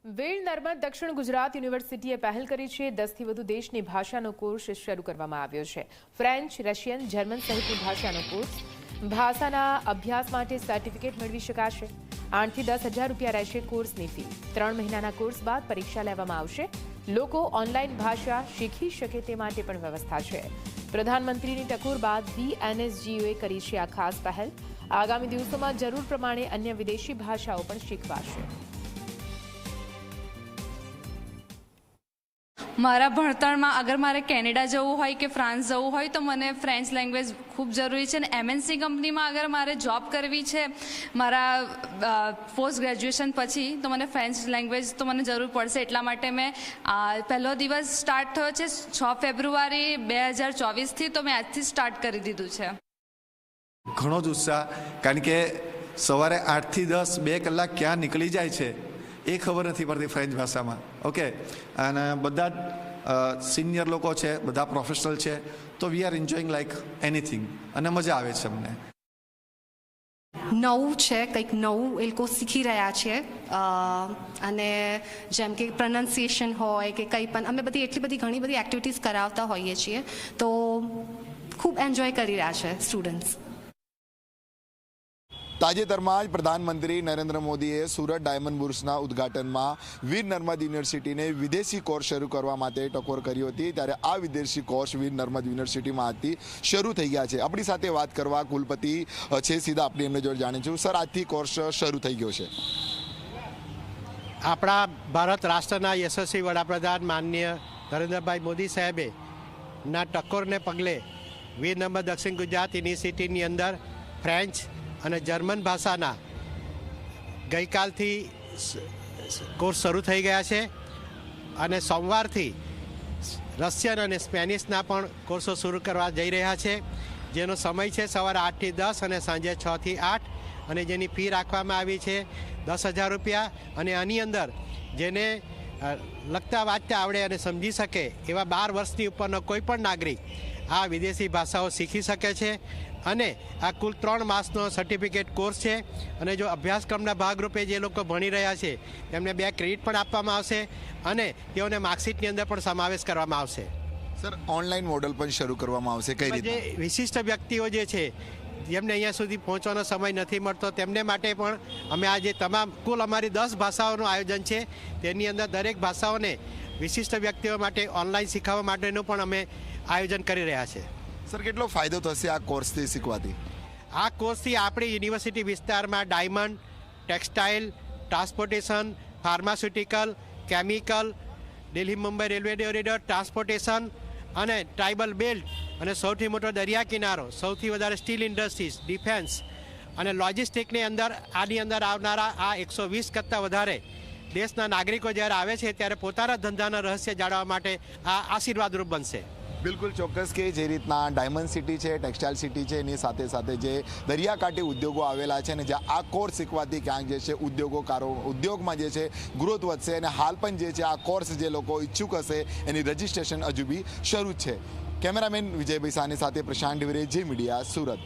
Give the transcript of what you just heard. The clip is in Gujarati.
વીર નર્મદ દક્ષિણ ગુજરાત યુનિવર્સિટીએ પહેલ કરી છે 10થી વધુ દેશની ભાષાનો કોર્સ શરૂ કરવામાં આવ્યો છે। ફ્રેન્ચ, રશિયન, જર્મન સહિતની ભાષાનો કોર્સ ભાષાના અભ્યાસ માટે સર્ટિફિકેટ મેળવી શકાશે। 8થી 10 હજાર રૂપિયા રહેશે કોર્સની ફી। 3 મહિનાના કોર્સ બાદ પરીક્ષા લેવામાં આવશે। લોકો ઓનલાઈન ભાષા શીખી શકે તે માટે પણ વ્યવસ્થા છે। પ્રધાનમંત્રીની ટકોર બાદ VNSGUએ કરી છે આ ખાસ પહેલ। આગામી દિવસોમાં જરૂર પ્રમાણે અન્ય વિદેશી ભાષાઓ પણ શીખવાશે। મારા ભણતરમાં અગર મારે કેનેડા જવું હોય કે ફ્રાન્સ જવું હોય તો મને ફ્રેન્ચ લેંગ્વેજ ખૂબ જરૂરી છે। અને MNC કંપનીમાં અગર મારે જોબ કરવી છે મારા પોસ્ટ ગ્રેજ્યુએશન પછી તો મને ફ્રેન્ચ લેંગ્વેજ તો મને જરૂર પડશે। એટલા માટે મેં પહેલો દિવસ સ્ટાર્ટ થયો છે 6 ફેબ્રુઆરી 2024થી, તો મેં આજથી સ્ટાર્ટ કરી દીધું છે। ઘણો જ ઉત્સાહ, કારણ કે સવારે 8 થી 10 2 કલાક ક્યાં નીકળી જાય છે એ ખબર નથી પડતી ફ્રેન્ચ ભાષામાં। ઓકે, અને બધા જ સિનિયર લોકો છે, બધા પ્રોફેશનલ છે, તો we are enjoying like anything, અને મજા આવે છે અમને। નવું છે, કંઈક નવું એ લોકો શીખી રહ્યા છે। અને જેમ કે પ્રનન્સિએશન હોય કે કંઈ પણ અમે ઘણી બધી એક્ટિવિટીઝ કરાવતા હોઈએ છીએ, તો ખૂબ એન્જોય કરી રહ્યા છે સ્ટુડન્ટ્સ। તાજેતરમાં જ પ્રધાનમંત્રી નરેન્દ્ર મોદીએ સુરત ડાયમંડ બુર્સના ઉદ્ઘાટનમાં વીર નર્મદ યુનિવર્સિટીને વિદેશી કોર્સ શરૂ કરવા માટે ટકોર કરી હતી, ત્યારે આ વિદેશી કોર્સ વીર નર્મદ યુનિવર્સિટીમાં આજથી શરૂ થઈ ગયા છે। આપણી સાથે વાત કરવા કુલપતિ છે, સીધા આપણી એમને જોડે જાણીશું। સર, આજથી કોર્સ શરૂ થઈ ગયો છે। આપણા ભારત રાષ્ટ્રના યશસ્વી વડાપ્રધાન માનનીય નરેન્દ્રભાઈ મોદી સાહેબે ના ટકોરને પગલે વીર નર્મદ દક્ષિણ ગુજરાત યુનિવર્સિટીની અંદર ફ્રેન્ચ અને જર્મન ભાષાના ગઈકાલથી કોર્સ શરૂ થઈ ગયા છે, અને સોમવારથી રશિયન અને સ્પેનિશના પણ કોર્સો શરૂ કરવા જઈ રહ્યા છે, જેનો સમય છે સવારે 8 થી 10 અને સાંજે 6 થી 8, અને જેની ફી રાખવામાં આવી છે 10,000 રૂપિયા। અને આની અંદર જેને લખતા વાંચતા આવડે અને સમજી શકે એવા 12 વર્ષની ઉપરનો કોઈ પણ નાગરિક આ વિદેશી ભાષાઓ શીખી શકે છે। અને આ કુલ 3 માસનો સર્ટિફિકેટ કોર્સ છે, અને જો અભ્યાસક્રમના ભાગરૂપે જે લોકો ભણી રહ્યા છે તેમને 2 ક્રેડિટ પણ આપવામાં આવશે, અને તેઓને માર્કશીટની અંદર પણ સમાવેશ કરવામાં આવશે। સર, ઓનલાઈન મોડલ પણ શરૂ કરવામાં આવશે, કઈ રીતે? જે વિશિષ્ટ વ્યક્તિઓ જે છે જેમને અહીંયા સુધી પહોંચવાનો સમય નથી મળતો તેમને માટે પણ અમે આજે તમામ કુલ અમારી 10 ભાષાઓનું આયોજન છે, તેની અંદર દરેક ભાષાઓને વિશિષ્ટ વ્યક્તિઓ માટે ઓનલાઈન શીખવવા માટેનું પણ અમે આયોજન કરી રહ્યા છીએ। સર, કેટલો ફાયદો થશે આ કોર્સથી શીખવાથી? આ કોર્સથી આપણી યુનિવર્સિટી વિસ્તારમાં diamond, textile, transportation, pharmaceutical, chemical, Delhi Mumbai railway corridor, transportation અને ટ્રાઇબલ બેલ્ટ, અને સૌથી મોટો દરિયા કિનારો, સૌથી વધારે સ્ટીલ ઇન્ડસ્ટ્રીઝ, ડિફેન્સ અને લોજિસ્ટિકની અંદર આની અંદર આવનારા આ 120 કરતાં વધારે દેશના નાગરિકો જ્યારે આવે છે ત્યારે પોતાના ધંધાના રહસ્ય જાણવા માટે આ આશીર્વાદરૂપ બનશે। બિલકુલ ચોક્કસ, કે જે રીતના ડાયમંડ સિટી છે, ટેક્સટાઇલ સિટી છે, એની સાથે સાથે જે દરિયાકાંઠે ઉદ્યોગો આવેલા છે, ને જ્યાં આ કોર્સ શીખવાથી ક્યાંક જે છે ઉદ્યોગમાં જે છે ગ્રોથ વધશે, અને હાલ પણ જે છે આ કોર્સ જે લોકો ઈચ્છુક હશે એની રજિસ્ટ્રેશન હજુ બી શરૂ જ છે। કેમેરામેન વિજયભાઈ સાની સાથે પ્રશાંત ડિવરે, જી મીડિયા, સુરત।